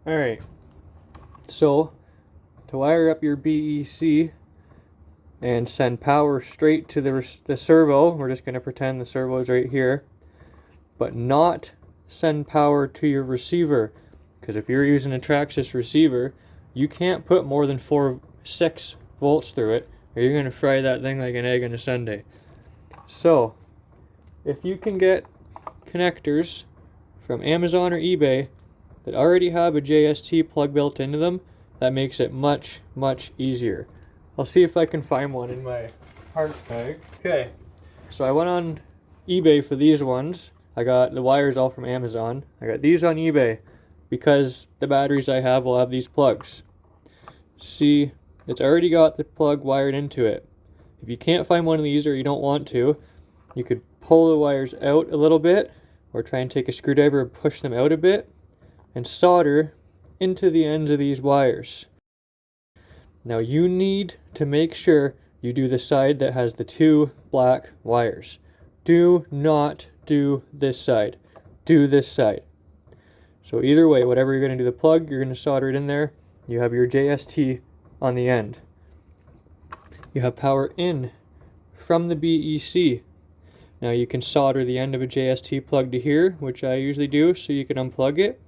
Alright, so to wire up your BEC and send power straight to the servo, we're just going to pretend the servo is right here, but not send power to your receiver, because if you're using a Traxxas receiver, you can't put more than 6 volts through it, or you're going to fry that thing like an egg on a sundae. So if you can get connectors from Amazon or eBay that already have a JST plug built into them, that makes it much easier. I'll see if I can find one in my parts bag. Okay, so I went on eBay for these ones. I got the wires all from Amazon. I got these on eBay because the batteries I have will have these plugs. See, it's already got the plug wired into it. If you can't find one of these or you don't want to, you could pull the wires out a little bit or try and take a screwdriver and push them out a bit and solder into the ends of these wires. Now you need to make sure you do the side that has the 2 black wires. Do not do this side. Do this side. So either way, whatever you're going to do the plug, you're going to solder it in there. You have your JST on the end. You have power in from the BEC. Now you can solder the end of a JST plug to here, which I usually do, so you can unplug it.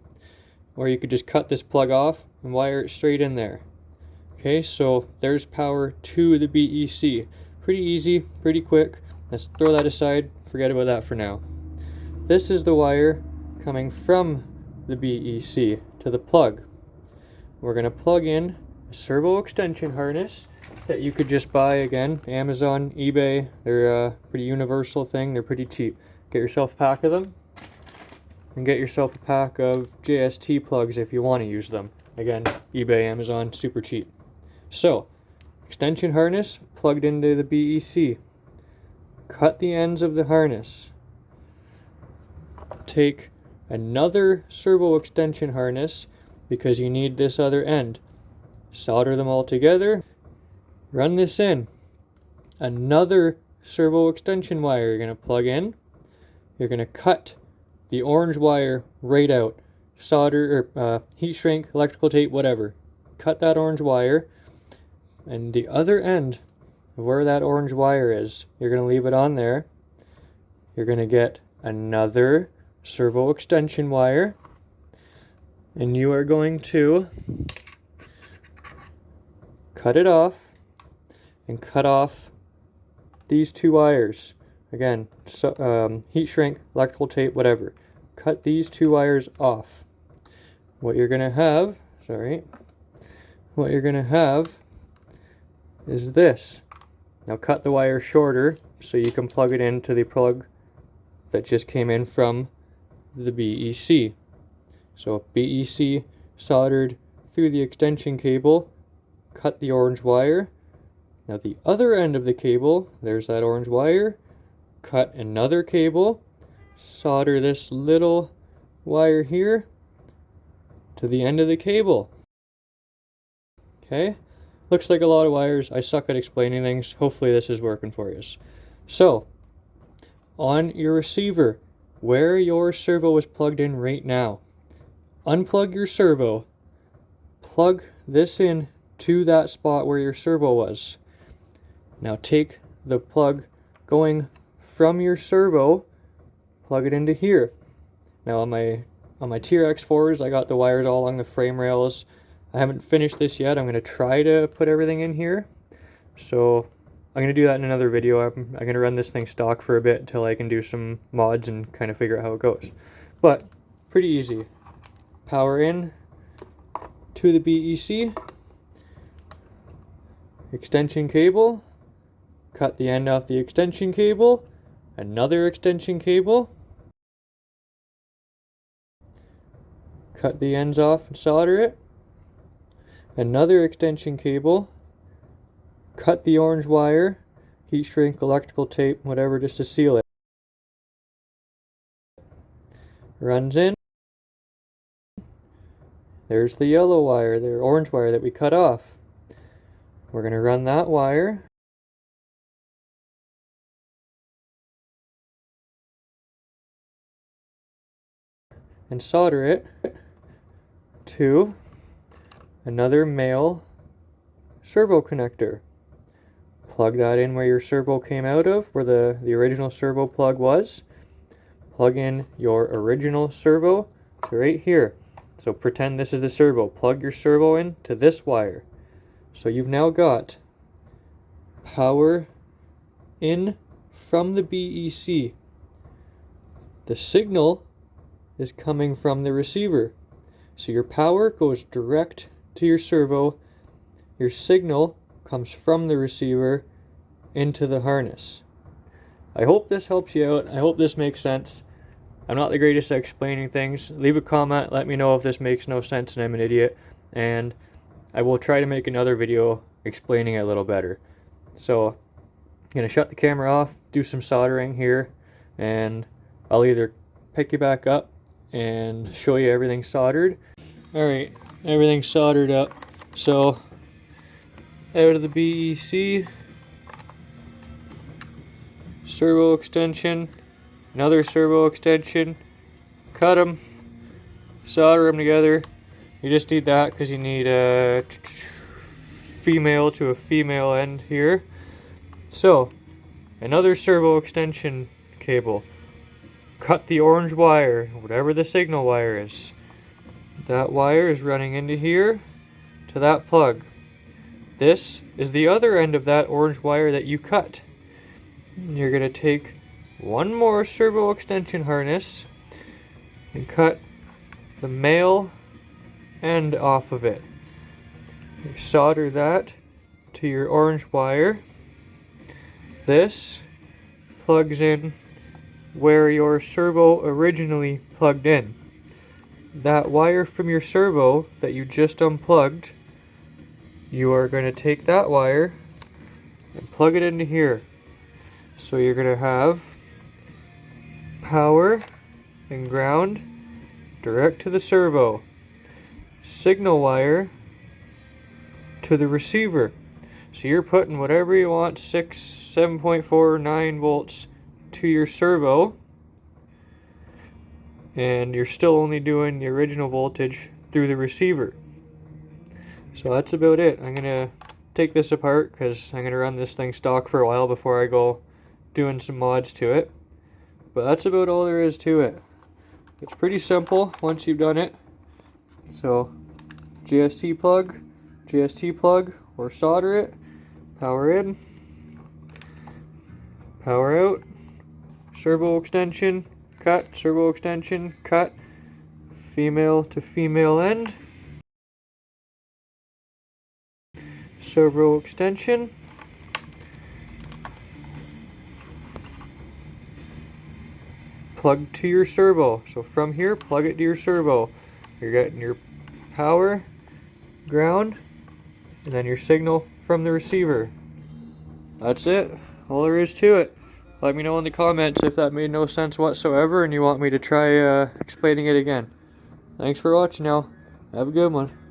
Or you could just cut this plug off and wire it straight in there. Okay, so there's power to the BEC. Pretty easy, pretty quick. Let's throw that aside, forget about that for now. This is the wire coming from the BEC to the plug. We're going to plug in a servo extension harness that you could just buy, again, Amazon, eBay. They're a pretty universal thing, they're pretty cheap. Get yourself a pack of them, and get yourself a pack of JST plugs if you want to use them. Again, eBay, Amazon, super cheap. So, extension harness plugged into the BEC. Cut the ends of the harness. Take another servo extension harness because you need this other end. Solder them all together. Run this in. Another servo extension wire you're going to plug in. You're going to cut the orange wire right out. Solder or heat shrink, electrical tape, whatever. Cut that orange wire, and the other end of where that orange wire is, you're going to leave it on there. You're going to get another servo extension wire, and you are going to cut it off and cut off these 2 wires. Again, heat shrink, electrical tape, whatever. Cut these 2 wires off. What you're going to have, is this. Now cut the wire shorter so you can plug it into the plug that just came in from the BEC. So BEC soldered through the extension cable, cut the orange wire. Now the other end of the cable, there's that orange wire, cut another cable, solder this little wire here to the end of the cable. Okay, looks like a lot of wires. I suck at explaining things. Hopefully this is working for you. So, on your receiver, where your servo is plugged in right now, unplug your servo, plug this in to that spot where your servo was. Now take the plug going from your servo, plug it into here. Now on my TRX4s, I got the wires all along the frame rails. I haven't finished this yet. I'm going to try to put everything in here. So I'm going to do that in another video. I'm going to run this thing stock for a bit until I can do some mods and kind of figure out how it goes. But pretty easy. Power in to the BEC. Extension cable. Cut the end off the extension cable. Another extension cable. Cut the ends off and solder it. Another extension cable. Cut the orange wire, heat shrink, electrical tape, whatever, just to seal it. Runs in. There's the yellow wire, the orange wire that we cut off. We're going to run that wire. And solder it to another male servo connector. Plug that in where your servo came out of, where the original servo plug was. Plug in your original servo to right here. So pretend this is the servo. Plug your servo in to this wire. So you've now got power in from the BEC. The signal is coming from the receiver. So your power goes direct to your servo. Your signal comes from the receiver into the harness. I hope this helps you out. I hope this makes sense. I'm not the greatest at explaining things. Leave a comment. Let me know if this makes no sense and I'm an idiot. And I will try to make another video explaining it a little better. So I'm going to shut the camera off, do some soldering here, and I'll either pick you back up and show you everything soldered. Alright, everything's soldered up. So out of the BEC, servo extension, another servo extension, cut them, solder them together. You just need that because you need a female to a female end here. So, another servo extension cable. Cut the orange wire, whatever the signal wire is. That wire is running into here to that plug. This is the other end of that orange wire that you cut. You're going to take one more servo extension harness and cut the male end off of it. You solder that to your orange wire. This plugs in where your servo originally plugged in. That wire from your servo that you just unplugged, you are going to take that wire and plug it into here. So you're going to have power and ground direct to the servo. Signal wire to the receiver. So you're putting whatever you want, 6, 7.4, 9 volts to your servo, and you're still only doing the original voltage through the receiver. So that's about it. I'm going to take this apart because I'm going to run this thing stock for a while before I go doing some mods to it. But that's about all there is to it. It's pretty simple once you've done it. So GST plug, or solder it, power in, power out, servo extension, cut, servo extension, cut, female to female end, servo extension, plug to your servo. So from here, plug it to your servo. You're getting your power, ground, and then your signal from the receiver. That's it. All there is to it. Let me know in the comments if that made no sense whatsoever and you want me to try explaining it again. Thanks for watching now. Have a good one.